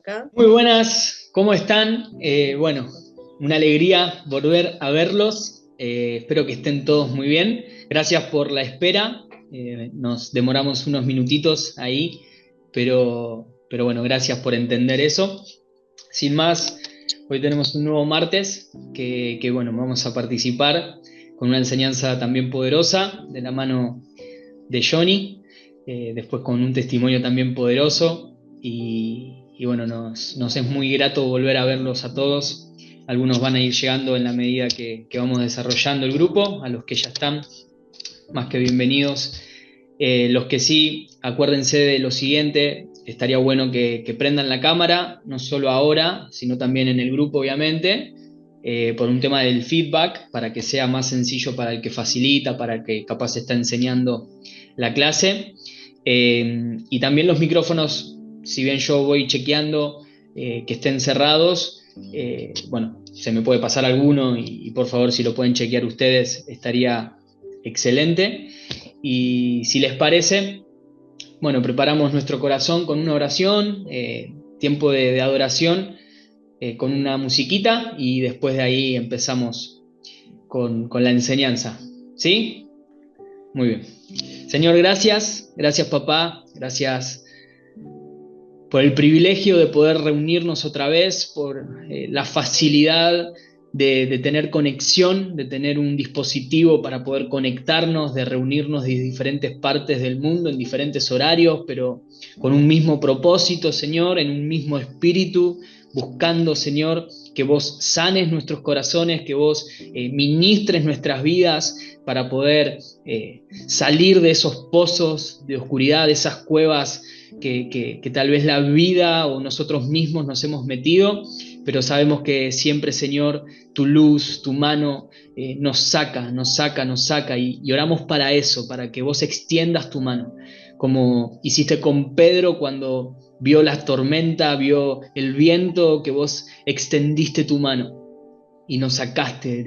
acá. Muy buenas, ¿cómo están? Bueno, una alegría volver a verlos. Espero que estén todos muy bien. Gracias por la espera. Nos demoramos unos minutitos ahí, pero bueno, gracias por entender eso. Sin más, hoy tenemos un nuevo martes que bueno, vamos a participar con una enseñanza también poderosa de la mano de Johnny, después con un testimonio también poderoso y bueno, nos es muy grato volver a verlos a todos. Algunos van a ir llegando en la medida que vamos desarrollando el grupo, a los que ya están, más que bienvenidos. Los que sí, acuérdense de lo siguiente, estaría bueno que prendan la cámara, no solo ahora, sino también en el grupo, obviamente, por un tema del feedback, para que sea más sencillo para el que facilita, para el que capaz está enseñando la clase. Y también los micrófonos, si bien yo voy chequeando que estén cerrados, bueno, se me puede pasar alguno y por favor si lo pueden chequear ustedes estaría excelente. Y si les parece, bueno, preparamos nuestro corazón con una oración, tiempo de adoración, con una musiquita y después de ahí empezamos con la enseñanza. ¿Sí? Muy bien. Señor, gracias papá, gracias por el privilegio de poder reunirnos otra vez, por la facilidad de tener conexión, de tener un dispositivo para poder conectarnos, de reunirnos de diferentes partes del mundo, en diferentes horarios, pero con un mismo propósito, Señor, en un mismo espíritu, buscando, Señor, que vos sanes nuestros corazones, que vos ministres nuestras vidas para poder salir de esos pozos de oscuridad, de esas cuevas que tal vez la vida o nosotros mismos nos hemos metido, pero sabemos que siempre, Señor, tu luz, tu mano nos saca, nos saca y oramos para eso, para que vos extiendas tu mano, como hiciste con Pedro cuando vio la tormenta, vio el viento, que vos extendiste tu mano y nos sacaste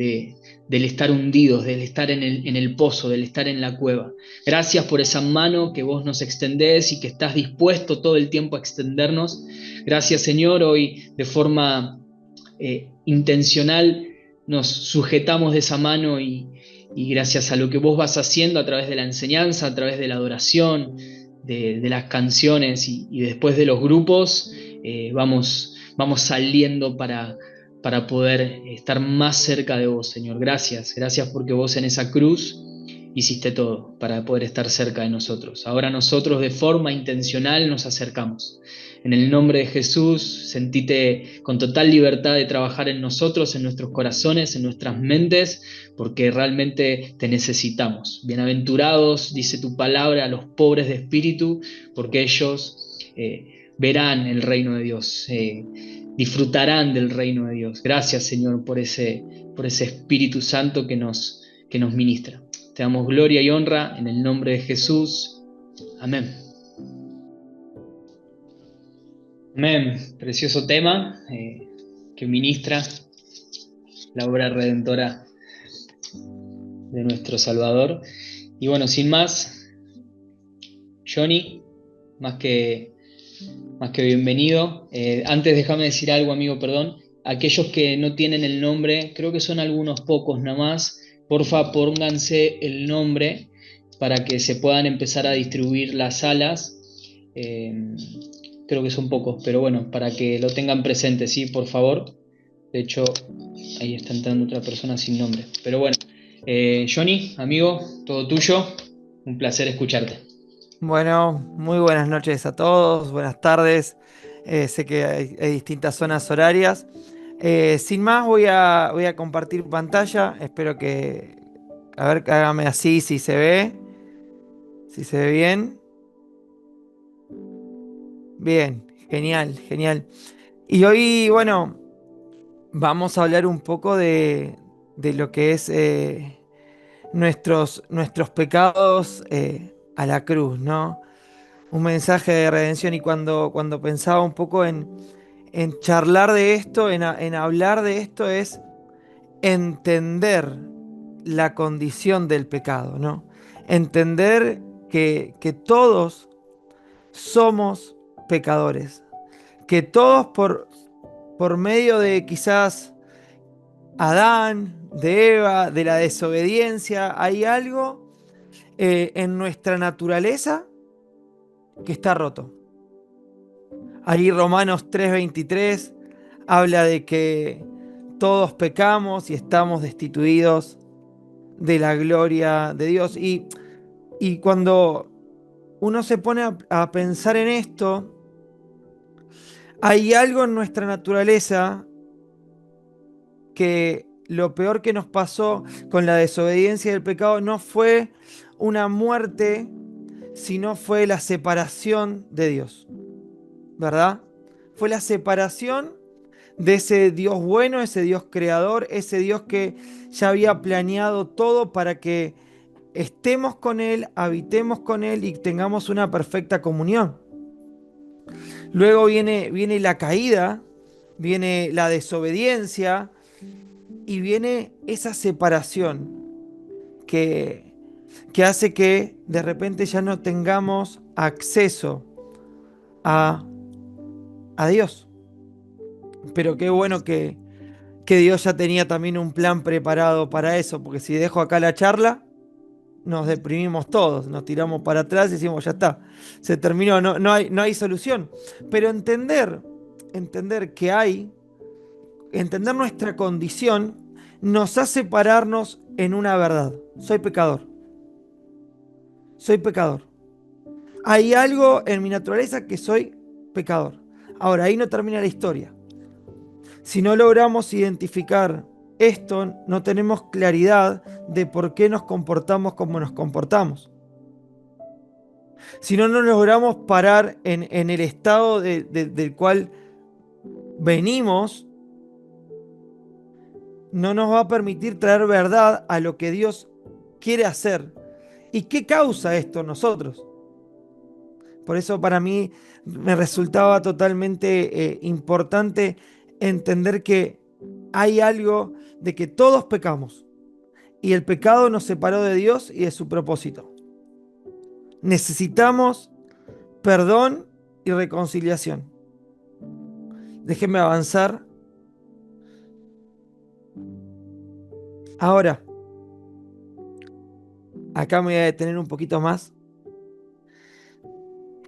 del estar hundidos, del estar en el pozo, del estar en la cueva. Gracias por esa mano que vos nos extendés y que estás dispuesto todo el tiempo a extendernos. Gracias, Señor, hoy de forma intencional nos sujetamos de esa mano y gracias a lo que vos vas haciendo a través de la enseñanza, a través de la adoración, de las canciones y después de los grupos, vamos saliendo para poder estar más cerca de vos, Señor. Gracias porque vos en esa cruz hiciste todo para poder estar cerca de nosotros. Ahora nosotros de forma intencional nos acercamos. En el nombre de Jesús, sentite con total libertad de trabajar en nosotros, en nuestros corazones, en nuestras mentes, porque realmente te necesitamos. Bienaventurados, dice tu palabra, a los pobres de espíritu, porque ellos verán el reino de Dios. Disfrutarán del reino de Dios. Gracias, Señor, por ese Espíritu Santo que nos ministra. Te damos gloria y honra en el nombre de Jesús. Amén. Amén. Precioso tema que ministra la obra redentora de nuestro Salvador. Y bueno, sin más, Johnny, más que bienvenido. Antes déjame decir algo, amigo, perdón. Aquellos que no tienen el nombre, creo que son algunos pocos nada más, porfa, pónganse el nombre para que se puedan empezar a distribuir las salas. Eh, Creo que son pocos, pero bueno, para que lo tengan presente, sí, por favor. De hecho, ahí está entrando otra persona sin nombre. Pero bueno, Johnny, amigo, todo tuyo. Un placer escucharte. Bueno, muy buenas noches a todos, buenas tardes. Sé que hay distintas zonas horarias. Sin más, voy a compartir pantalla. Espero que, a ver, hágame así si se ve bien. Bien, genial, genial. Y hoy, bueno, vamos a hablar un poco de lo que es nuestros pecados a la cruz, ¿no? Un mensaje de redención y cuando pensaba un poco en charlar de esto, en hablar de esto, es entender la condición del pecado, ¿no? Entender que todos somos pecadores, que todos por medio de quizás Adán, de Eva, de la desobediencia, hay algo en nuestra naturaleza que está roto. Ahí Romanos 3:23 habla de que todos pecamos y estamos destituidos de la gloria de Dios. Y cuando uno se pone a pensar en esto, hay algo en nuestra naturaleza que lo peor que nos pasó con la desobediencia y el pecado no fue una muerte, sino fue la separación de Dios, ¿verdad? Fue la separación de ese Dios bueno, ese Dios creador, ese Dios que ya había planeado todo para que estemos con Él, habitemos con Él y tengamos una perfecta comunión. Luego viene la caída, viene la desobediencia y viene esa separación que, que hace que de repente ya no tengamos acceso a, a Dios. Pero qué bueno que Dios ya tenía también un plan preparado para eso, porque si dejo acá la charla, nos deprimimos todos, nos tiramos para atrás y decimos, ya está, se terminó, no hay solución. Pero entender que hay, entender nuestra condición, nos hace pararnos en una verdad. Soy pecador, soy pecador. Hay algo en mi naturaleza que soy pecador. Ahora, ahí no termina la historia. Si no logramos identificar esto, no tenemos claridad de por qué nos comportamos como nos comportamos. Si no nos logramos parar en el estado del cual venimos, no nos va a permitir traer verdad a lo que Dios quiere hacer. ¿Y qué causa esto en nosotros? Por eso para mí me resultaba totalmente importante entender que hay algo de que todos pecamos y el pecado nos separó de Dios y de su propósito. Necesitamos perdón y reconciliación. Déjenme avanzar. Ahora, acá me voy a detener un poquito más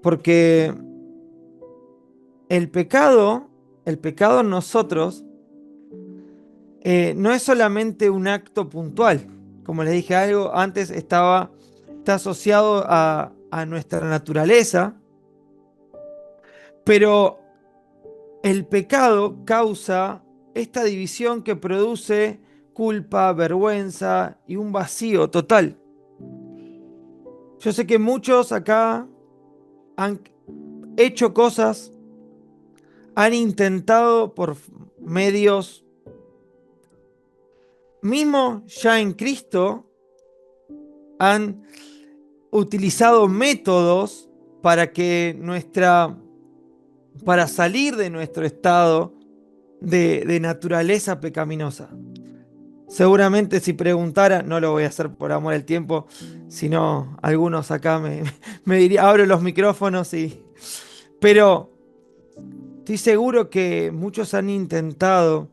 porque el pecado en nosotros no es solamente un acto puntual. Como les dije algo, antes está asociado a nuestra naturaleza, pero el pecado causa esta división que produce culpa, vergüenza y un vacío total. Yo sé que muchos acá han hecho cosas, han intentado por medios, mismo ya en Cristo, han utilizado métodos para salir de nuestro estado de naturaleza pecaminosa. Seguramente si preguntara, no lo voy a hacer por amor al tiempo, sino algunos acá me dirían, abro los micrófonos y... Pero estoy seguro que muchos han intentado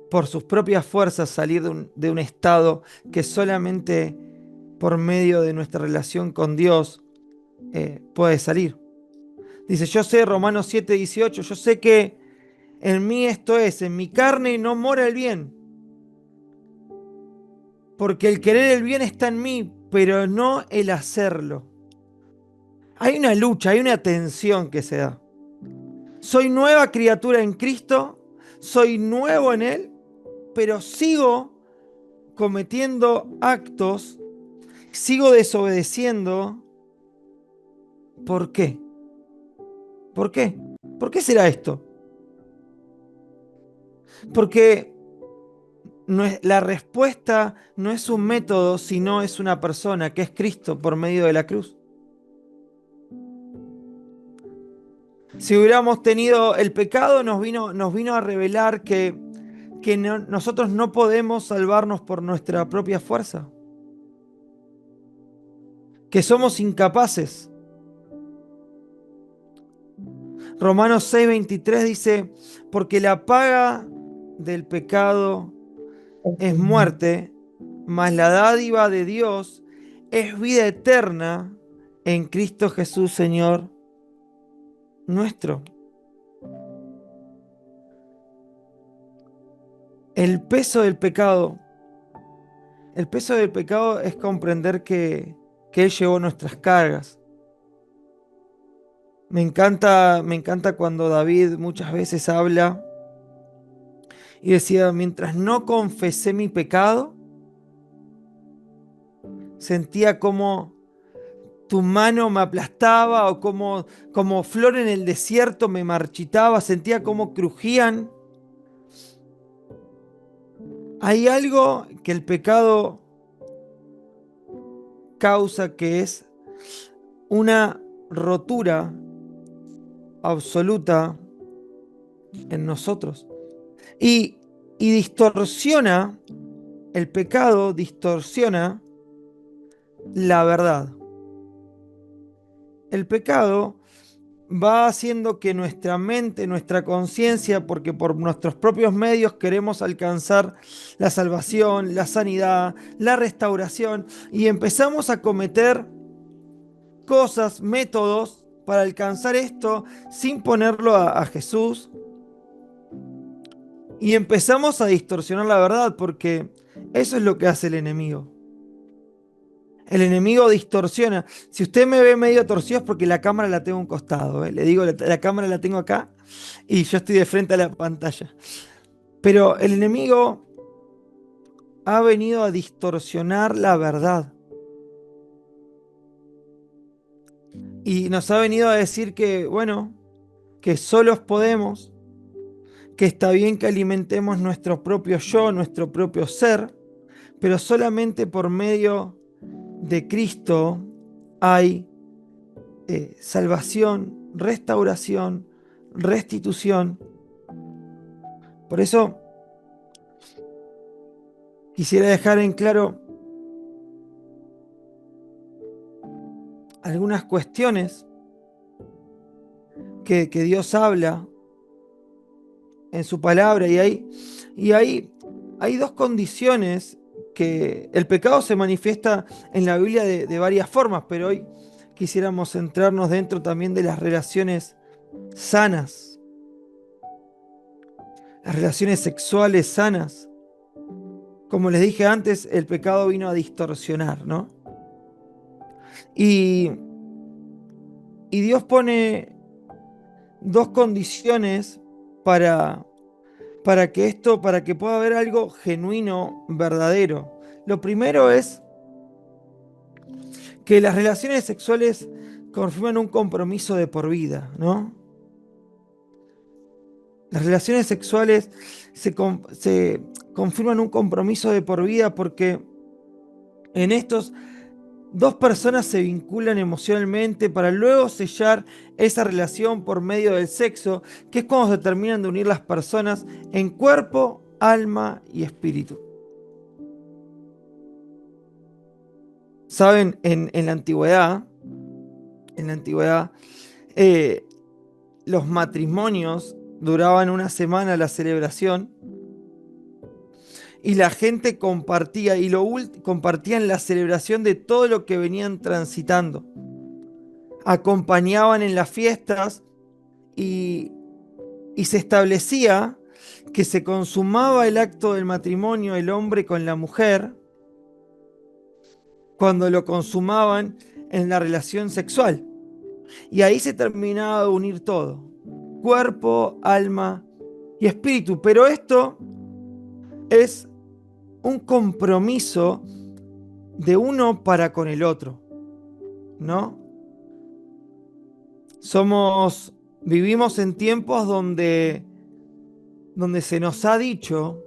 por sus propias fuerzas salir de un estado que solamente por medio de nuestra relación con Dios puede salir. Dice, yo sé, Romanos 7:18, yo sé que en mí esto es, en mi carne no mora el bien, porque el querer el bien está en mí, pero no el hacerlo. Hay una lucha, hay una tensión que se da. Soy nueva criatura en Cristo, soy nuevo en Él, pero sigo cometiendo actos, sigo desobedeciendo. ¿Por qué? ¿Por qué? ¿Por qué será esto? Porque la respuesta no es un método, sino es una persona, que es Cristo por medio de la cruz. Si hubiéramos tenido el pecado, nos vino a revelar que nosotros no podemos salvarnos por nuestra propia fuerza, que somos incapaces. Romanos 6:23 dice, porque la paga del pecado es muerte, mas la dádiva de Dios es vida eterna en Cristo Jesús, Señor nuestro. El peso del pecado, el peso del pecado es comprender que Él llevó nuestras cargas. Me encanta cuando David muchas veces habla y decía, mientras no confesé mi pecado, sentía como tu mano me aplastaba o como flor en el desierto me marchitaba, sentía como crujían. Hay algo que el pecado causa que es una rotura absoluta en nosotros. Y, y distorsiona, el pecado distorsiona la verdad. El pecado va haciendo que nuestra mente, nuestra conciencia, porque por nuestros propios medios queremos alcanzar la salvación, la sanidad, la restauración, y empezamos a cometer cosas, métodos para alcanzar esto sin ponerlo a Jesús, y empezamos a distorsionar la verdad, porque eso es lo que hace el enemigo. El enemigo distorsiona. Si usted me ve medio torcido es porque la cámara la tengo a un costado, ¿eh? Le digo, la cámara la tengo acá y yo estoy de frente a la pantalla. Pero el enemigo ha venido a distorsionar la verdad. Y nos ha venido a decir que, bueno, que solos podemos, que está bien que alimentemos nuestro propio yo, nuestro propio ser, pero solamente por medio de Cristo hay salvación, restauración, restitución. Por eso quisiera dejar en claro algunas cuestiones que Dios habla en su palabra y hay dos condiciones que el pecado se manifiesta en la Biblia de varias formas, pero hoy quisiéramos centrarnos dentro también de las relaciones sanas, las relaciones sexuales sanas. Como les dije antes, el pecado vino a distorsionar, ¿no? Y, y Dios pone dos condiciones para, para que pueda haber algo genuino, verdadero. Lo primero es que las relaciones sexuales confirman un compromiso de por vida, ¿no? Las relaciones sexuales se confirman un compromiso de por vida porque en estos dos personas se vinculan emocionalmente para luego sellar esa relación por medio del sexo, que es cuando se terminan de unir las personas en cuerpo, alma y espíritu. Saben, en la antigüedad, eh, los matrimonios duraban una semana la celebración y la gente compartía compartían la celebración de todo lo que venían transitando. Acompañaban en las fiestas y, y se establecía que se consumaba el acto del matrimonio el hombre con la mujer cuando lo consumaban en la relación sexual. Y ahí se terminaba de unir todo, cuerpo, alma y espíritu. Pero esto es un compromiso de uno para con el otro, ¿no? Vivimos en tiempos donde se nos ha dicho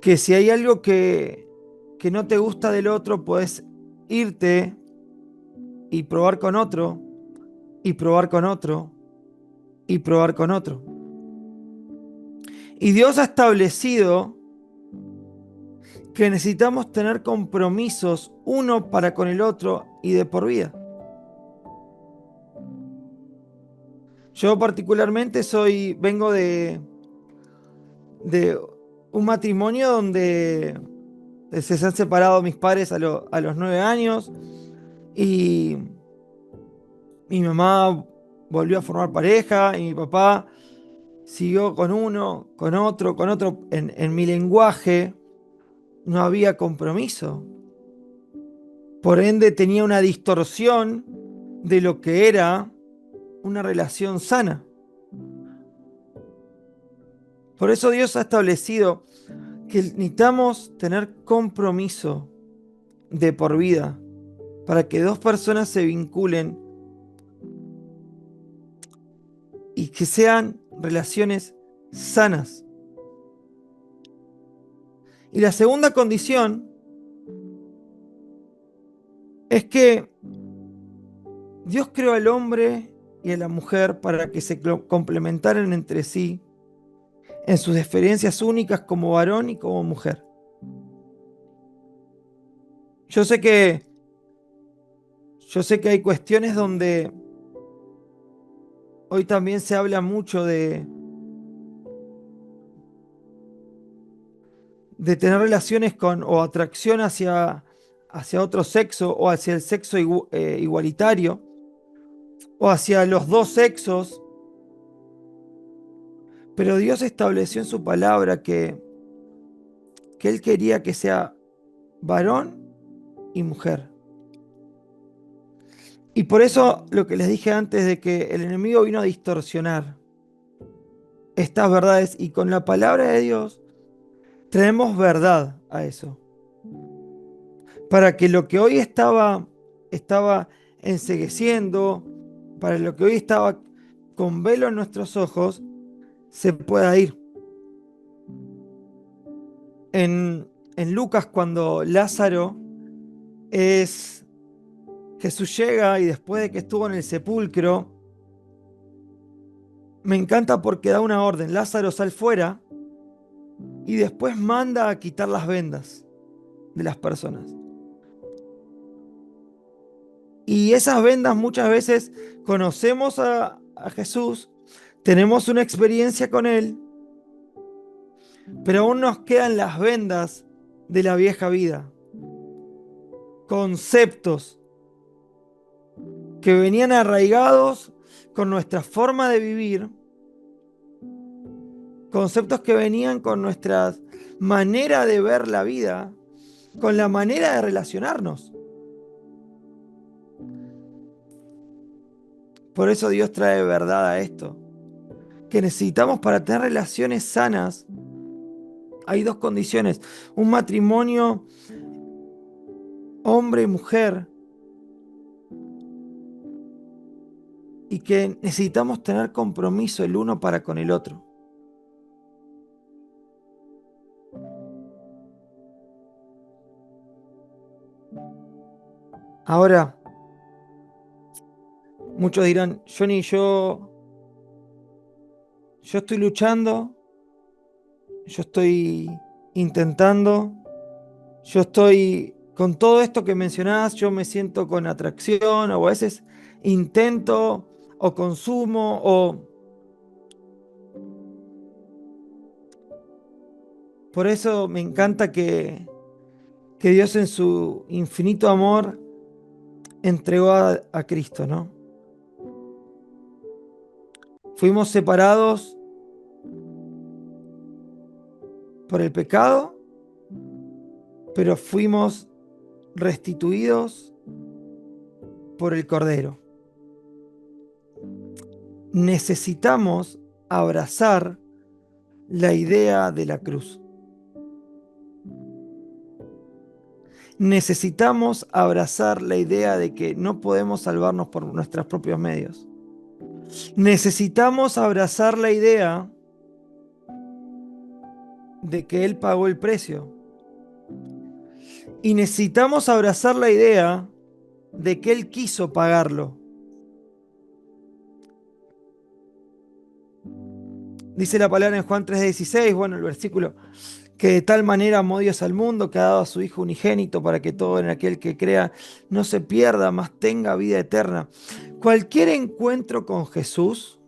que si hay algo que no te gusta del otro, puedes irte y probar con otro, y probar con otro, y probar con otro. Y Dios ha establecido que necesitamos tener compromisos uno para con el otro y de por vida. Yo particularmente vengo de un matrimonio donde se han separado mis padres a los 9 años y mi mamá volvió a formar pareja y mi papá siguió con uno, con otro, con otro. En mi lenguaje no había compromiso. Por ende tenía una distorsión de lo que era una relación sana. Por eso Dios ha establecido que necesitamos tener compromiso de por vida para que dos personas se vinculen y que sean relaciones sanas. Y la segunda condición es que Dios creó al hombre y a la mujer para que se complementaran entre sí en sus diferencias únicas como varón y como mujer. Yo sé que, yo sé que hay cuestiones donde hoy también se habla mucho de tener relaciones con o atracción hacia otro sexo o hacia el sexo igualitario o hacia los dos sexos, pero Dios estableció en su palabra que Él quería que sea varón y mujer. Y por eso lo que les dije antes de que el enemigo vino a distorsionar estas verdades y con la palabra de Dios traemos verdad a eso. Para que lo que hoy estaba encegueciendo, para lo que hoy estaba con velo en nuestros ojos, se pueda ir. En Lucas, cuando Lázaro es Jesús llega y después de que estuvo en el sepulcro, me encanta porque da una orden: Lázaro, sal fuera, y después manda a quitar las vendas de las personas. Y esas vendas muchas veces conocemos a Jesús, tenemos una experiencia con Él, pero aún nos quedan las vendas de la vieja vida, conceptos que venían arraigados con nuestra forma de vivir, conceptos que venían con nuestra manera de ver la vida, con la manera de relacionarnos. Por eso Dios trae verdad a esto, que necesitamos para tener relaciones sanas. Hay dos condiciones: un matrimonio hombre y mujer, y que necesitamos tener compromiso el uno para con el otro. Ahora, muchos dirán: Johnny, yo estoy luchando, yo estoy intentando, yo estoy con todo esto que mencionás, yo me siento con atracción, o a veces intento o consumo, o por eso me encanta que Dios en su infinito amor entregó a Cristo, ¿no? Fuimos separados por el pecado, pero fuimos restituidos por el Cordero. Necesitamos abrazar la idea de la cruz. Necesitamos abrazar la idea de que no podemos salvarnos por nuestros propios medios. Necesitamos abrazar la idea de que Él pagó el precio. Y necesitamos abrazar la idea de que Él quiso pagarlo. Dice la palabra en Juan 3:16, bueno, el versículo, que de tal manera amó Dios al mundo que ha dado a su Hijo unigénito para que todo en aquel que crea no se pierda, mas tenga vida eterna. Cualquier encuentro con Jesús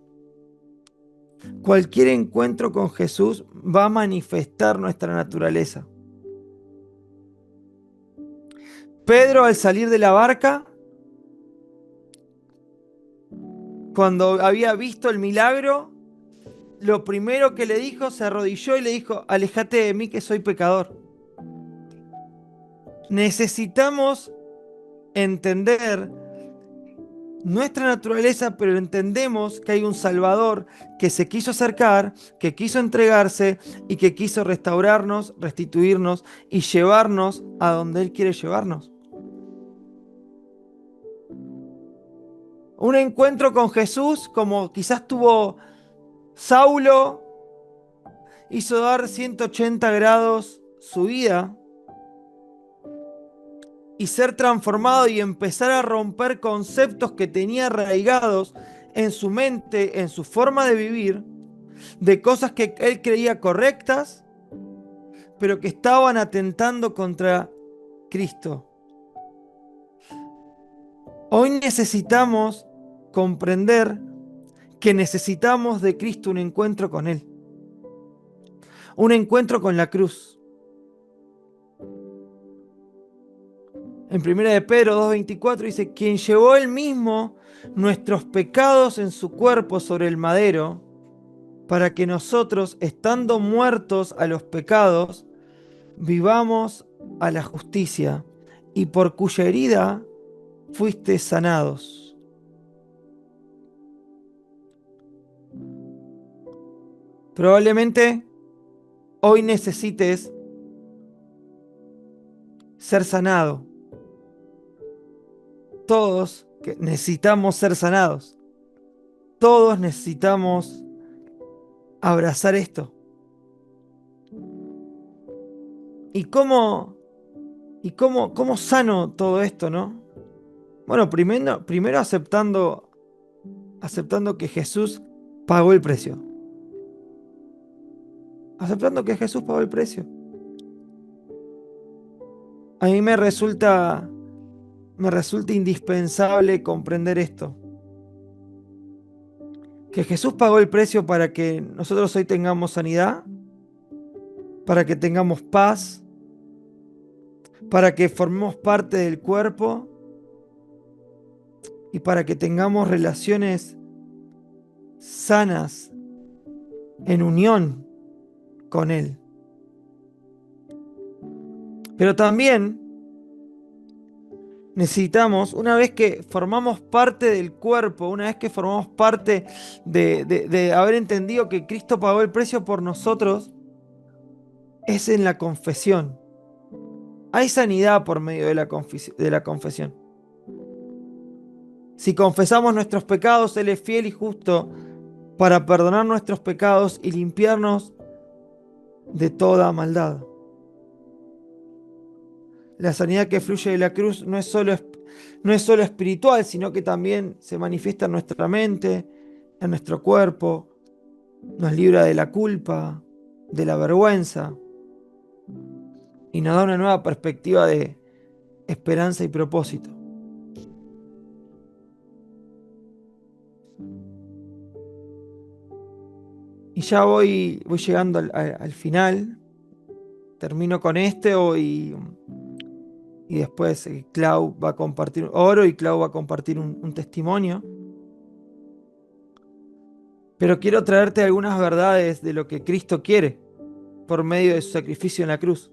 Cualquier encuentro con Jesús va a manifestar nuestra naturaleza. Pedro, al salir de la barca, cuando había visto el milagro, lo primero que le dijo, se arrodilló y le dijo: alejate de mí, que soy pecador. Necesitamos entender nuestra naturaleza, pero entendemos que hay un Salvador que se quiso acercar, que quiso entregarse y que quiso restaurarnos, restituirnos y llevarnos a donde Él quiere llevarnos. Un encuentro con Jesús, como quizás tuvo Saulo, hizo dar 180 grados su vida y ser transformado y empezar a romper conceptos que tenía arraigados en su mente, en su forma de vivir, de cosas que él creía correctas, pero que estaban atentando contra Cristo. Hoy necesitamos comprender que necesitamos de Cristo un encuentro con Él, un encuentro con la cruz. En 1 de Pedro 2:24 dice: quien llevó Él mismo nuestros pecados en su cuerpo sobre el madero, para que nosotros, estando muertos a los pecados, vivamos a la justicia, y por cuya herida fuiste sanados. Probablemente hoy necesites ser sanado. Todos necesitamos ser sanados. Todos necesitamos abrazar esto. ¿Y cómo sano todo esto, no? Bueno, primero aceptando que Jesús pagó el precio. Aceptando que Jesús pagó el precio. A mí me resulta indispensable comprender esto. Que Jesús pagó el precio para que nosotros hoy tengamos sanidad, para que tengamos paz, para que formemos parte del cuerpo y para que tengamos relaciones sanas en unión con Él. Pero también necesitamos, una vez que formamos parte del cuerpo, una vez que formamos parte de haber entendido que Cristo pagó el precio por nosotros, es en la confesión. Hay sanidad por medio de la confesión. Si confesamos nuestros pecados, Él es fiel y justo para perdonar nuestros pecados y limpiarnos de toda maldad. La sanidad que fluye de la cruz no es solo espiritual, sino que también se manifiesta en nuestra mente, en nuestro cuerpo, nos libra de la culpa, de la vergüenza y nos da una nueva perspectiva de esperanza y propósito. Y ya voy llegando al final. Termino con y después Clau va a compartir, oro y Clau va a compartir un testimonio. Pero quiero traerte algunas verdades de lo que Cristo quiere por medio de su sacrificio en la cruz.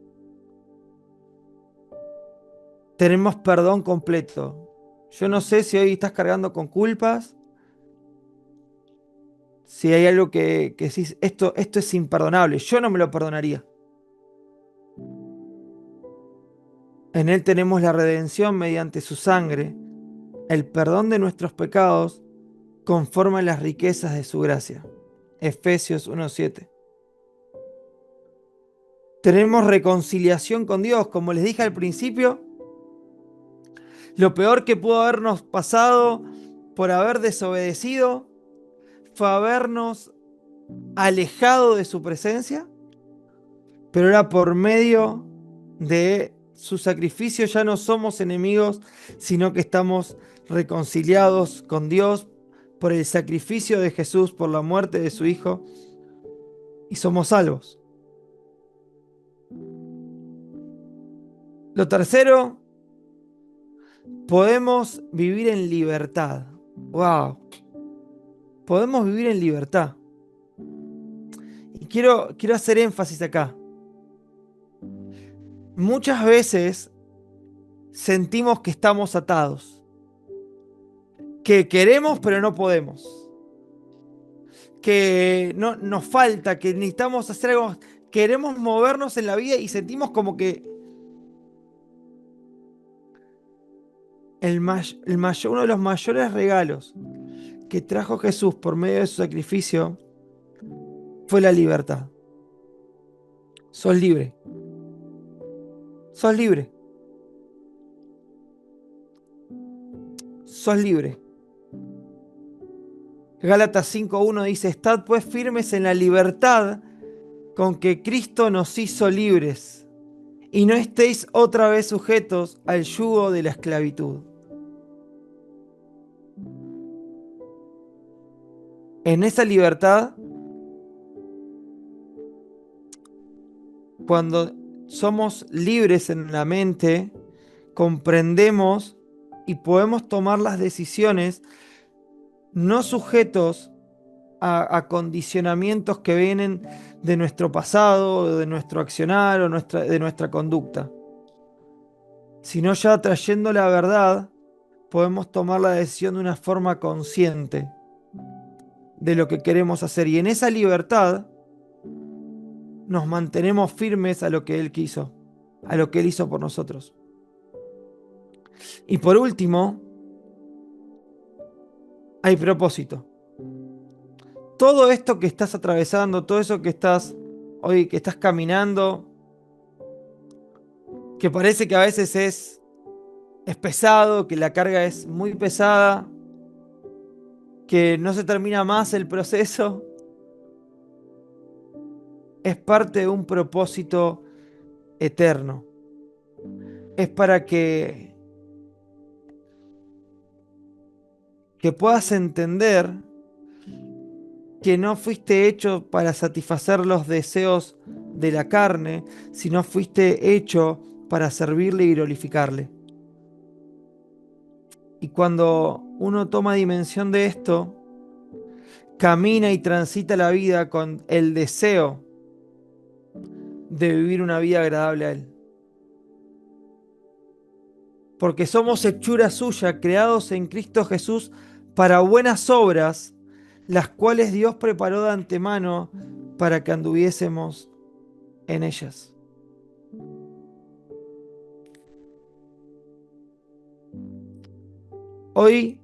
Tenemos perdón completo. Yo no sé si hoy estás cargando con culpas, si hay algo que decís, esto es imperdonable, yo no me lo perdonaría. En Él tenemos la redención mediante su sangre, el perdón de nuestros pecados conforme a las riquezas de su gracia. Efesios 1:7. Tenemos reconciliación con Dios, como les dije al principio. Lo peor que pudo habernos pasado por haber desobedecido fue habernos alejado de su presencia, pero era por medio de su sacrificio ya no somos enemigos, sino que estamos reconciliados con Dios por el sacrificio de Jesús, por la muerte de su Hijo, y somos salvos. Lo tercero, podemos vivir en libertad. ¡Wow! Podemos vivir en libertad. Y quiero hacer énfasis acá. Muchas veces sentimos que estamos atados, que queremos pero no podemos, que no, nos falta, que necesitamos hacer algo, queremos movernos en la vida y sentimos como que uno de los mayores regalos que trajo Jesús por medio de su sacrificio fue la libertad. Sos libre. Sos libre. Sos libre. Gálatas 5:1 dice: estad pues firmes en la libertad con que Cristo nos hizo libres, y no estéis otra vez sujetos al yugo de la esclavitud. En esa libertad, cuando somos libres en la mente, comprendemos y podemos tomar las decisiones no sujetos a condicionamientos que vienen de nuestro pasado, de nuestro accionar o de nuestra conducta, sino ya trayendo la verdad, podemos tomar la decisión de una forma consciente de lo que queremos hacer, y en esa libertad nos mantenemos firmes a lo que Él quiso, a lo que Él hizo por nosotros. Y por último, hay propósito. Todo esto que estás atravesando, todo eso que estás hoy, que estás caminando, que parece que a veces es pesado, que la carga es muy pesada, que no se termina más el proceso, es parte de un propósito eterno. Es para que puedas entender que no fuiste hecho para satisfacer los deseos de la carne, sino fuiste hecho para servirle y glorificarle. Y cuando uno toma dimensión de esto, camina y transita la vida con el deseo de vivir una vida agradable a Él. Porque somos hechura suya, creados en Cristo Jesús para buenas obras, las cuales Dios preparó de antemano para que anduviésemos en ellas. Hoy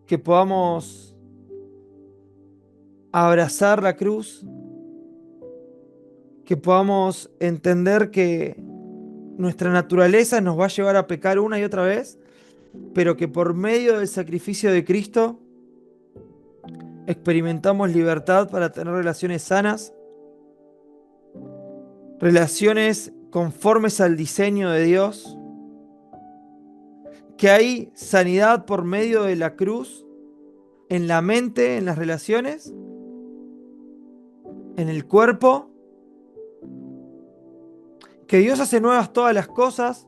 que podamos abrazar la cruz, que podamos entender que nuestra naturaleza nos va a llevar a pecar una y otra vez, pero que por medio del sacrificio de Cristo experimentamos libertad para tener relaciones sanas, relaciones conformes al diseño de Dios, que hay sanidad por medio de la cruz, en la mente, en las relaciones, en el cuerpo, que Dios hace nuevas todas las cosas,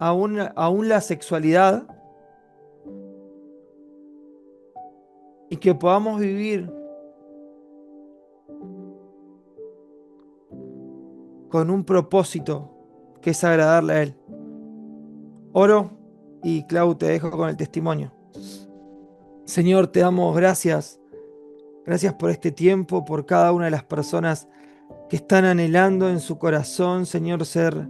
aún la sexualidad, y que podamos vivir con un propósito que es agradarle a Él. Oro y Clau, te dejo con el testimonio. Señor, te damos gracias. Gracias por este tiempo, por cada una de las personas que están anhelando en su corazón, Señor, ser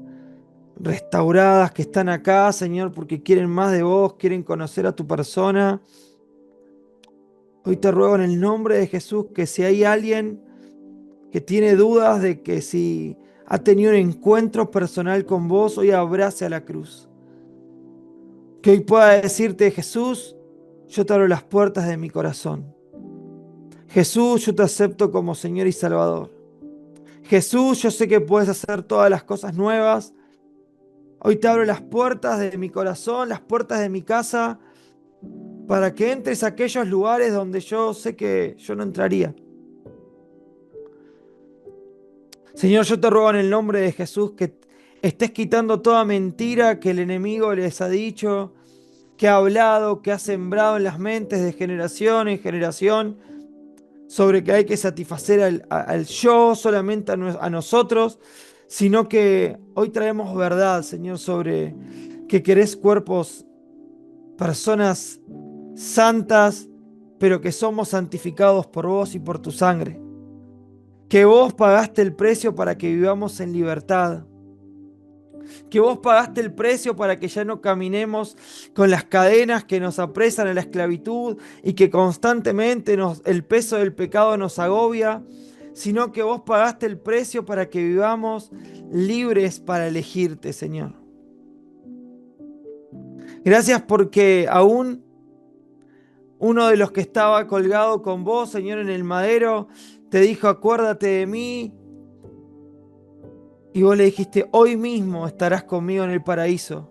restauradas, que están acá, Señor, porque quieren más de vos, quieren conocer a tu persona. Hoy te ruego en el nombre de Jesús que si hay alguien que tiene dudas de que si ha tenido un encuentro personal con vos, hoy abrace a la cruz. Que hoy pueda decirte: Jesús, yo te abro las puertas de mi corazón. Jesús, yo te acepto como Señor y Salvador. Jesús, yo sé que puedes hacer todas las cosas nuevas. Hoy te abro las puertas de mi corazón, las puertas de mi casa, para que entres a aquellos lugares donde yo sé que yo no entraría. Señor, yo te ruego en el nombre de Jesús que estés quitando toda mentira que el enemigo les ha dicho, que ha hablado, que ha sembrado en las mentes de generación en generación, sobre que hay que satisfacer al yo, solamente a nosotros, sino que hoy traemos verdad, Señor, sobre que querés cuerpos, personas santas, pero que somos santificados por vos y por tu sangre. Que vos pagaste el precio para que vivamos en libertad. Que vos pagaste el precio para que ya no caminemos con las cadenas que nos apresan a la esclavitud y que constantemente el peso del pecado nos agobia, sino que vos pagaste el precio para que vivamos libres para elegirte, Señor. Gracias porque aún uno de los que estaba colgado con vos, Señor, en el madero, te dijo, acuérdate de mí. Y vos le dijiste, hoy mismo estarás conmigo en el paraíso.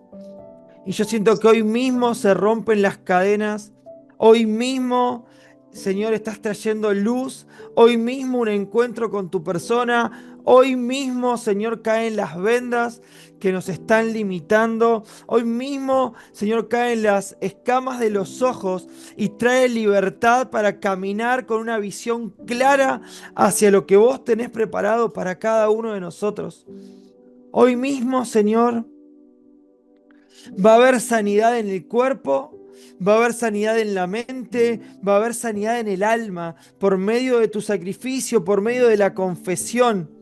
Y yo siento que hoy mismo se rompen las cadenas. Hoy mismo, Señor, estás trayendo luz. Hoy mismo un encuentro con tu persona. Hoy mismo, Señor, caen las vendas que nos están limitando. Hoy mismo, Señor, caen las escamas de los ojos y trae libertad para caminar con una visión clara hacia lo que vos tenés preparado para cada uno de nosotros. Hoy mismo, Señor, va a haber sanidad en el cuerpo, va a haber sanidad en la mente, va a haber sanidad en el alma, por medio de tu sacrificio, por medio de la confesión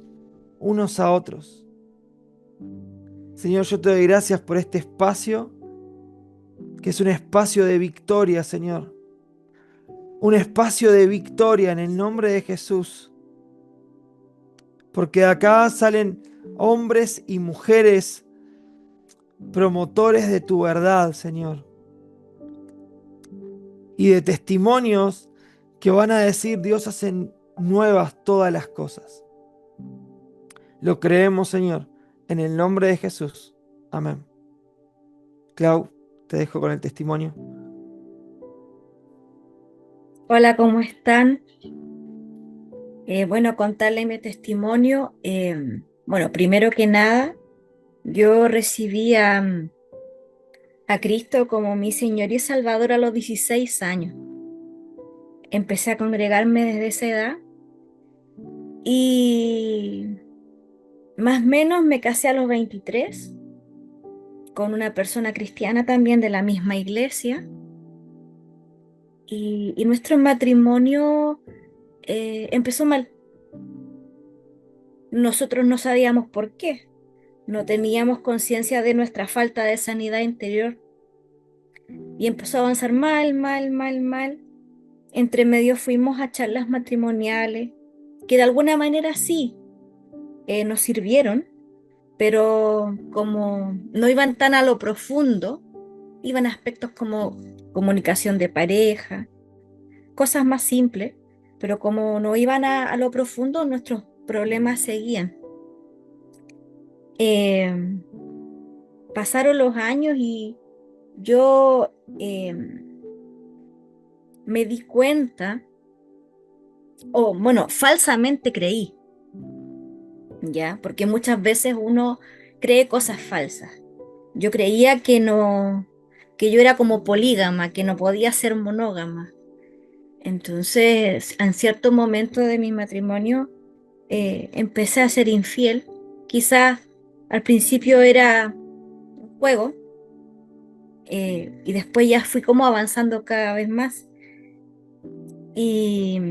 unos a otros. Señor, yo te doy gracias por este espacio, que es un espacio de victoria, Señor. Un espacio de victoria en el nombre de Jesús. Porque de acá salen hombres y mujeres promotores de tu verdad, Señor. Y de testimonios que van a decir, Dios hace nuevas todas las cosas. Lo creemos, Señor, en el nombre de Jesús. Amén. Clau, te dejo con el testimonio. Hola, ¿cómo están? Bueno, contarle mi testimonio. Bueno, primero que nada, yo recibí a Cristo como mi Señor y Salvador a los 16 años. Empecé a congregarme desde esa edad y más o menos me casé a los 23 con una persona cristiana también de la misma iglesia y nuestro matrimonio empezó mal. Nosotros no sabíamos por qué. No teníamos conciencia de nuestra falta de sanidad interior y empezó a avanzar mal, mal, mal, mal. Entre medio fuimos a charlas matrimoniales que de alguna manera sí nos sirvieron, pero como no iban tan a lo profundo, iban a aspectos como comunicación de pareja, cosas más simples, pero como no iban a lo profundo, nuestros problemas seguían. Eh, Pasaron los años y yo me di cuenta, o bueno, falsamente creí, ¿ya? Porque muchas veces uno cree cosas falsas. Yo creía que no, que yo era como polígama, que no podía ser monógama. Entonces, en cierto momento de mi matrimonio, empecé a ser infiel. Quizás al principio era un juego, y después ya fui como avanzando cada vez más. Y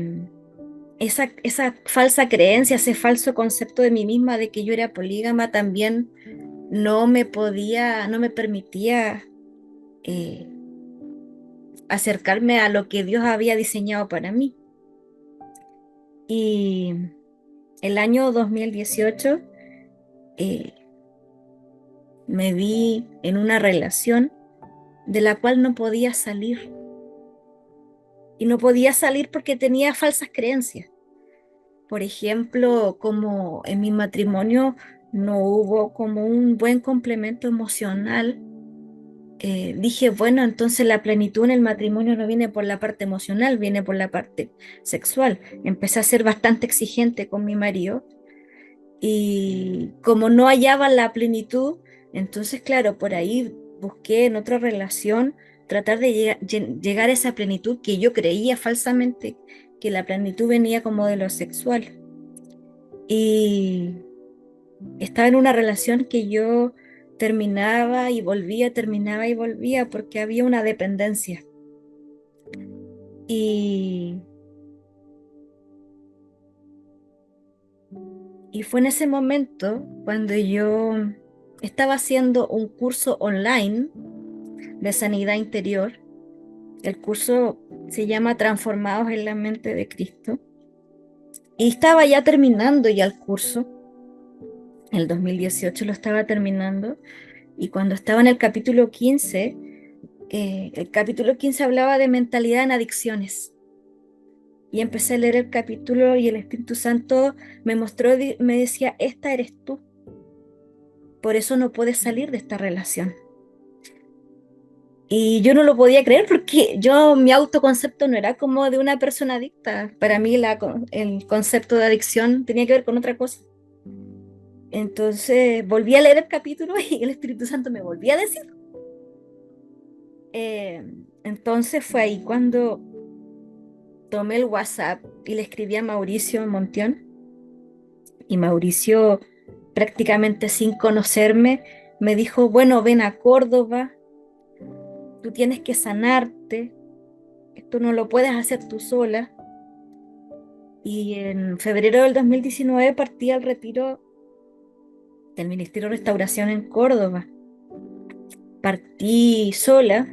esa falsa creencia, ese falso concepto de mí misma de que yo era polígama también no me permitía eh, acercarme a lo que Dios había diseñado para mí. Y el año 2018 eh, me vi en una relación de la cual no podía salir. Y no podía salir porque tenía falsas creencias. Por ejemplo, como en mi matrimonio no hubo como un buen complemento emocional, dije, bueno, entonces la plenitud en el matrimonio no viene por la parte emocional, viene por la parte sexual. Empecé a ser bastante exigente con mi marido y como no hallaba la plenitud, entonces, claro, por ahí busqué en otra relación tratar de llegar a esa plenitud que yo creía falsamente que la plenitud venía como de lo sexual. Y estaba en una relación que yo terminaba y volvía porque había una dependencia. Y, y fue en ese momento cuando yo estaba haciendo un curso online de sanidad interior. El curso se llama Transformados en la mente de Cristo. Y estaba ya terminando ya el curso. El 2018 lo estaba terminando. Y cuando estaba en el capítulo 15 hablaba de mentalidad en adicciones. Y empecé a leer el capítulo y el Espíritu Santo me mostró, me decía, esta eres tú. Por eso no puedes salir de esta relación. Y yo no lo podía creer porque mi autoconcepto no era como de una persona adicta. Para mí el concepto de adicción tenía que ver con otra cosa. Entonces volví a leer el capítulo y el Espíritu Santo me volvía a decir. Eh, entonces fue ahí cuando tomé el WhatsApp y le escribí a Mauricio Montión. Y Mauricio, prácticamente sin conocerme, me dijo, bueno, ven a Córdoba, tú tienes que sanarte, esto no lo puedes hacer tú sola. Y en febrero del 2019 partí al retiro del Ministerio de Restauración en Córdoba. Partí sola,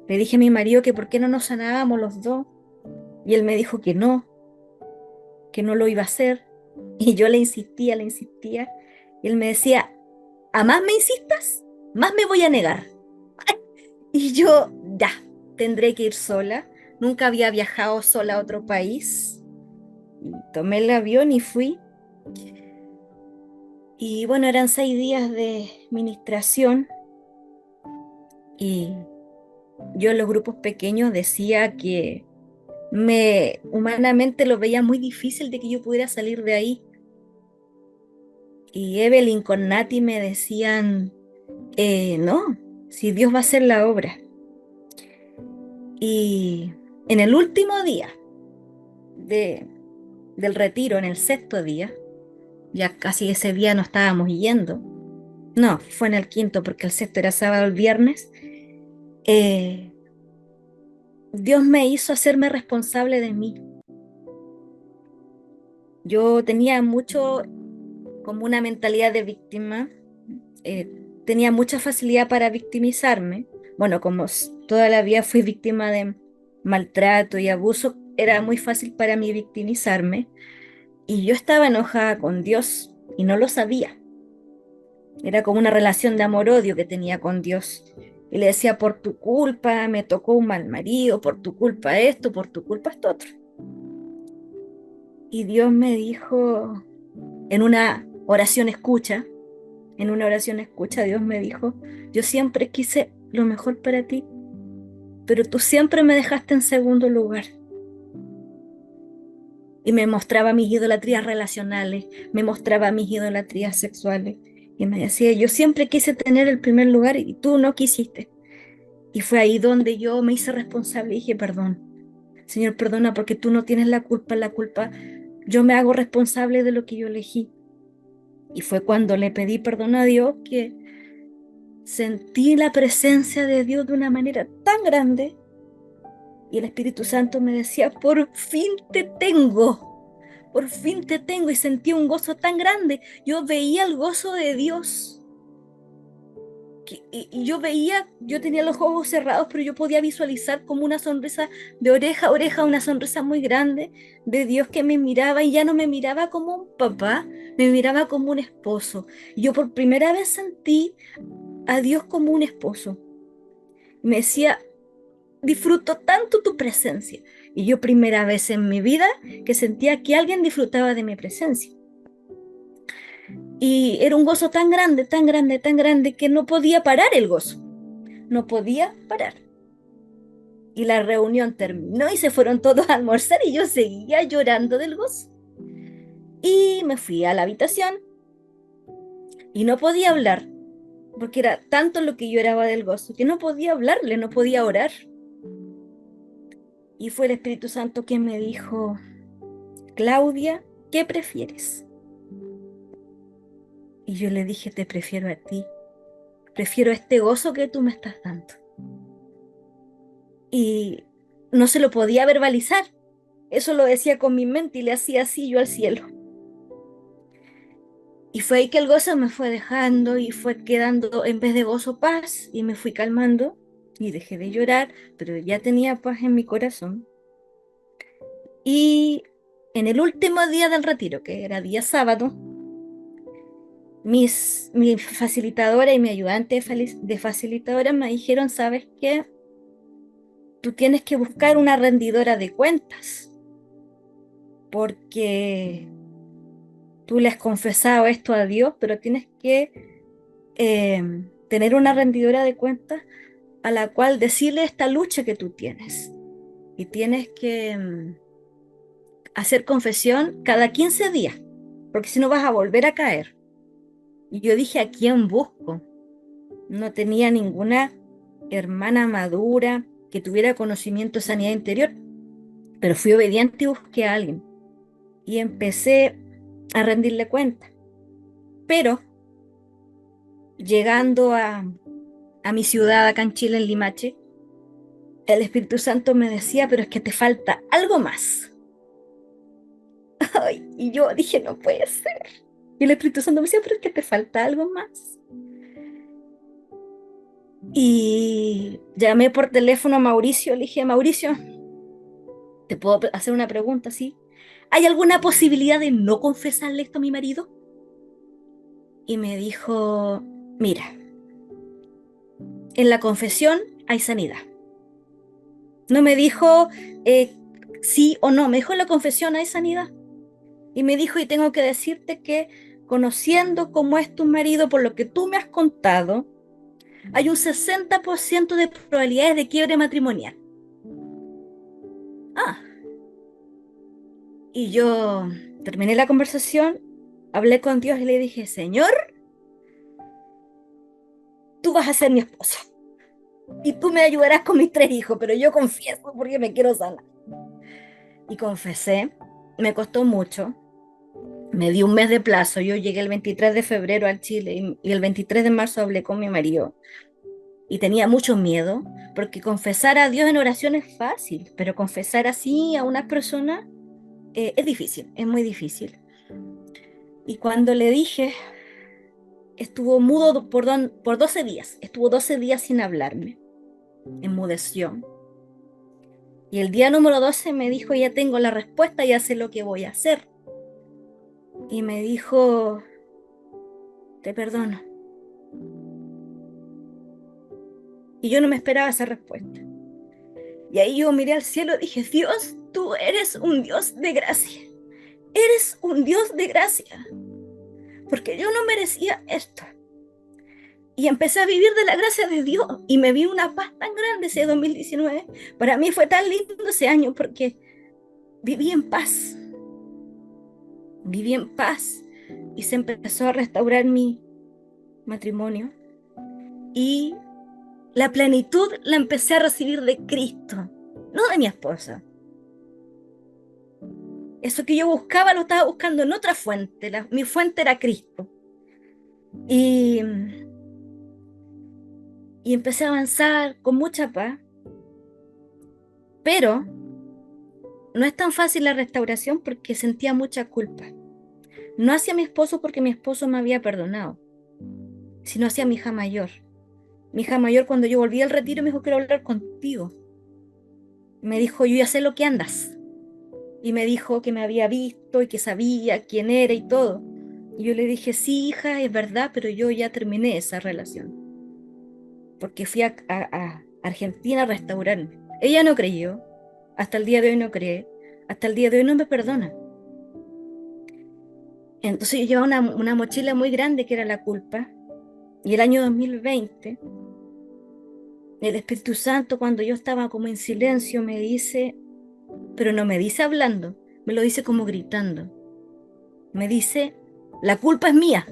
le dije a mi marido que por qué no nos sanábamos los dos, y él me dijo que no lo iba a hacer, y yo le insistía, y él me decía, a más me insistas, más me voy a negar. Y yo, ya, tendré que ir sola. Nunca había viajado sola a otro país. Y tomé el avión y fui. Y bueno, eran 6 días de ministración. Y yo en los grupos pequeños decía que humanamente lo veía muy difícil de que yo pudiera salir de ahí. Y Evelyn con Nati me decían, no, si Dios va a hacer la obra. Y en el último día de, del retiro, en el sexto día, ya casi ese día no estábamos yendo, no, fue en el quinto porque el sexto era sábado, el viernes, eh, Dios me hizo hacerme responsable de mí. Yo tenía mucho como una mentalidad de víctima, eh, tenía mucha facilidad para victimizarme. Bueno, como toda la vida fui víctima de maltrato y abuso, era muy fácil para mí victimizarme. Y yo estaba enojada con Dios y no lo sabía. Era como una relación de amor-odio que tenía con Dios. Y le decía, por tu culpa me tocó un mal marido, por tu culpa esto, por tu culpa esto otro. Y Dios me dijo, en una oración escucha, Dios me dijo, yo siempre quise lo mejor para ti, pero tú siempre me dejaste en segundo lugar. Y me mostraba mis idolatrías relacionales, me mostraba mis idolatrías sexuales. Y me decía, yo siempre quise tener el primer lugar y tú no quisiste. Y fue ahí donde yo me hice responsable y dije, perdón, Señor, perdona porque tú no tienes la culpa, yo me hago responsable de lo que yo elegí. Y fue cuando le pedí perdón a Dios que sentí la presencia de Dios de una manera tan grande y el Espíritu Santo me decía, por fin te tengo y sentí un gozo tan grande. Yo veía el gozo de Dios. Y yo tenía los ojos cerrados, pero yo podía visualizar como una sonrisa de oreja a oreja, una sonrisa muy grande de Dios que me miraba y ya no me miraba como un papá, me miraba como un esposo. Yo por primera vez sentí a Dios como un esposo. Me decía, disfruto tanto tu presencia. Y yo primera vez en mi vida que sentía que alguien disfrutaba de mi presencia. Y era un gozo tan grande, tan grande, tan grande que no podía parar el gozo. no podía parar. Y la reunión terminó y se fueron todos a almorzar y yo seguía llorando del gozo. Y me fui a la habitación y no podía hablar, porque era tanto lo que lloraba del gozo, que no podía hablarle, no podía orar. Y fue el Espíritu Santo quien me dijo: Claudia, ¿qué prefieres? Y yo le dije: te prefiero a ti, prefiero este gozo que tú me estás dando. Y no se lo podía verbalizar, eso lo decía con mi mente y le hacía así yo al cielo. Y fue ahí que el gozo me fue dejando y fue quedando, en vez de gozo, paz, y me fui calmando y dejé de llorar, pero ya tenía paz en mi corazón. Y en el último día del retiro, que era día sábado, mi facilitadora y mi ayudante de facilitadora me dijeron: ¿sabes qué? Tú tienes que buscar una rendidora de cuentas, porque tú le has confesado esto a Dios, pero tienes que tener una rendidora de cuentas a la cual decirle esta lucha que tú tienes. Y tienes que hacer confesión cada 15 días, porque si no vas a volver a caer. Y yo dije: ¿a quién busco? No tenía ninguna hermana madura que tuviera conocimiento de sanidad interior, pero fui obediente y busqué a alguien. Y empecé a rendirle cuenta. Pero llegando a mi ciudad, acá en Chile, en Limache, el Espíritu Santo me decía: pero es que te falta algo más. Ay, y yo dije: no puede ser. Y el Espíritu Santo me decía: pero es que te falta algo más. Y llamé por teléfono a Mauricio, le dije: Mauricio, ¿te puedo hacer una pregunta así? ¿Hay alguna posibilidad de no confesarle esto a mi marido? Y me dijo: mira, en la confesión hay sanidad. No me dijo sí o no, me dijo: en la confesión hay sanidad. Y me dijo: y tengo que decirte que, conociendo cómo es tu marido, por lo que tú me has contado, hay un 60% de probabilidades de quiebre matrimonial. Ah, y yo terminé la conversación, hablé con Dios y le dije: Señor, tú vas a ser mi esposo y tú me ayudarás con mis 3 hijos, pero yo confieso porque me quiero sanar. Y confesé, me costó mucho, me di un mes de plazo. Yo llegué el 23 de febrero al Chile y el 23 de marzo hablé con mi marido. Y tenía mucho miedo, porque confesar a Dios en oración es fácil, pero confesar así a una persona es difícil, es muy difícil. Y cuando le dije, estuvo mudo por 12 días, estuvo 12 días sin hablarme, enmudeció. Y el día número 12 me dijo: ya tengo la respuesta, ya sé lo que voy a hacer. Y me dijo: te perdono. Y yo no me esperaba esa respuesta. Y ahí yo miré al cielo y dije: Dios, tú eres un Dios de gracia. Eres un Dios de gracia, porque yo no merecía esto. Y empecé a vivir de la gracia de Dios y me vi una paz tan grande ese 2019. Para mí fue tan lindo ese año porque viví en paz. Viví en paz y se empezó a restaurar mi matrimonio. Y la plenitud la empecé a recibir de Cristo, no de mi esposa. Eso que yo buscaba lo estaba buscando en otra fuente. Mi fuente era Cristo. Y empecé a avanzar con mucha paz, pero no es tan fácil la restauración porque sentía mucha culpa. No hacia mi esposo porque mi esposo me había perdonado, sino hacia mi hija mayor. Mi hija mayor, cuando yo volví al retiro, me dijo: quiero hablar contigo. Me dijo: yo ya sé lo que andas. Y me dijo que me había visto y que sabía quién era y todo. Y yo le dije: sí, hija, es verdad, pero yo ya terminé esa relación, porque fui a Argentina a restaurarme. Ella no creyó, hasta el día de hoy no cree, hasta el día de hoy no me perdona. Entonces yo llevaba una mochila muy grande que era la culpa. Y el año 2020 El Espíritu Santo, cuando yo estaba como en silencio, me dice, pero no me dice hablando, me lo dice como gritando. Me dice, la culpa es mía.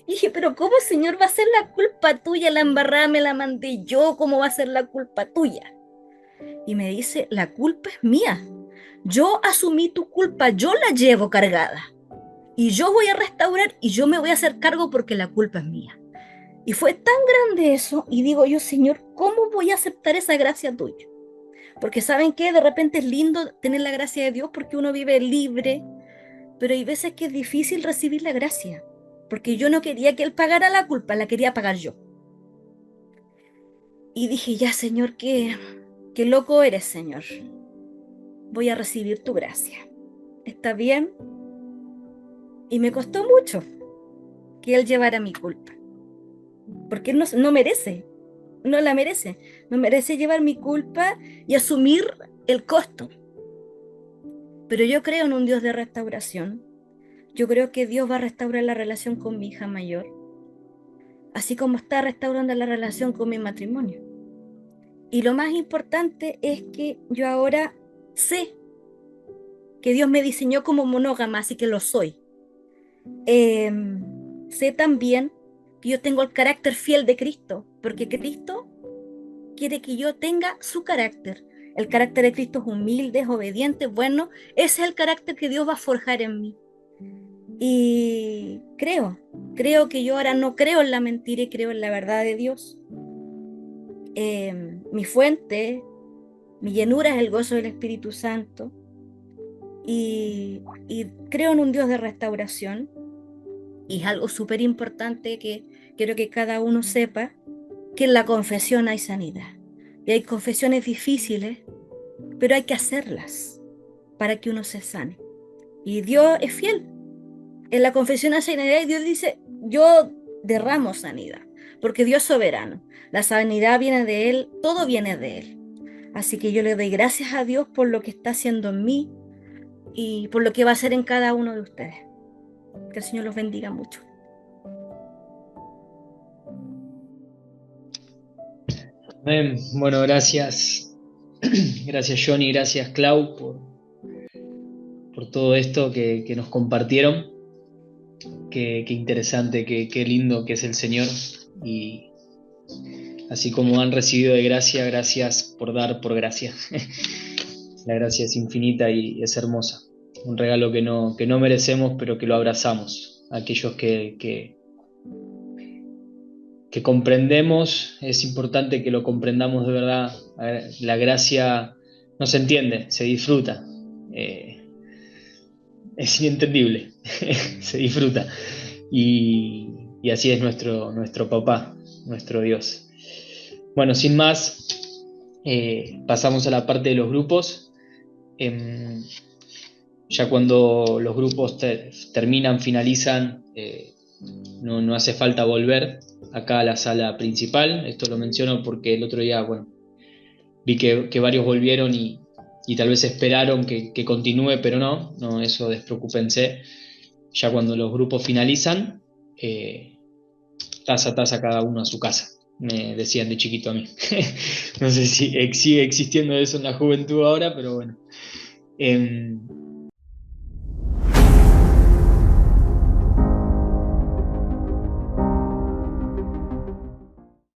Y dije, pero ¿cómo, Señor, va a ser la culpa tuya? La embarrada me la mandé yo, ¿cómo va a ser la culpa tuya? Y me dice, la culpa es mía. Yo asumí tu culpa, yo la llevo cargada. Y yo voy a restaurar y yo me voy a hacer cargo porque la culpa es mía. Y fue tan grande eso, y digo yo, Señor, ¿cómo voy a aceptar esa gracia tuya? Porque ¿saben qué? De repente es lindo tener la gracia de Dios porque uno vive libre, pero hay veces que es difícil recibir la gracia, porque yo no quería que Él pagara la culpa, la quería pagar yo. Y dije, ya, Señor, qué loco eres, Señor. Voy a recibir tu gracia. ¿Está bien? Y me costó mucho que Él llevara mi culpa, porque Él no merece, no la merece, no merece llevar mi culpa y asumir el costo. Pero yo creo en un Dios de restauración. Yo creo que Dios va a restaurar la relación con mi hija mayor, así como está restaurando la relación con mi matrimonio. Y lo más importante es que yo ahora sé que Dios me diseñó como monógama, así que lo soy. Sé también que yo tengo el carácter fiel de Cristo, porque Cristo quiere que yo tenga su carácter. El carácter de Cristo es humilde, es obediente, bueno, ese es el carácter que Dios va a forjar en mí. Y creo que yo ahora no creo en la mentira y creo en la verdad de Dios. Mi fuente, mi llenura es el gozo del Espíritu Santo y creo en un Dios de restauración. Y es algo súper importante que quiero que cada uno sepa, que en la confesión hay sanidad. Y hay confesiones difíciles, pero hay que hacerlas para que uno se sane. Y Dios es fiel. En la confesión hay sanidad y Dios dice, yo derramo sanidad, porque Dios es soberano. La sanidad viene de Él, todo viene de Él. Así que yo le doy gracias a Dios por lo que está haciendo en mí y por lo que va a hacer en cada uno de ustedes. Que el Señor los bendiga mucho. Amén. Bueno, gracias. Gracias, Johnny, gracias, Clau, por todo esto que nos compartieron. Qué interesante, qué lindo que es el Señor. Y así como han recibido de gracia, gracias por dar por gracia. La gracia es infinita y es hermosa. Un regalo que no merecemos, pero que lo abrazamos. Aquellos que comprendemos, es importante que lo comprendamos de verdad. La gracia no se entiende, se disfruta. Es inentendible, se disfruta. Y así es nuestro papá, nuestro Dios. Bueno, sin más, pasamos a la parte de los grupos. Ya cuando los grupos terminan, finalizan, no hace falta volver acá a la sala principal. Esto lo menciono porque el otro día, bueno, vi que varios volvieron y tal vez esperaron que continúe, pero no, eso despreocúpense. Ya cuando los grupos finalizan, taza a taza cada uno a su casa, me decían de chiquito a mí. No sé si sigue existiendo eso en la juventud ahora, pero bueno.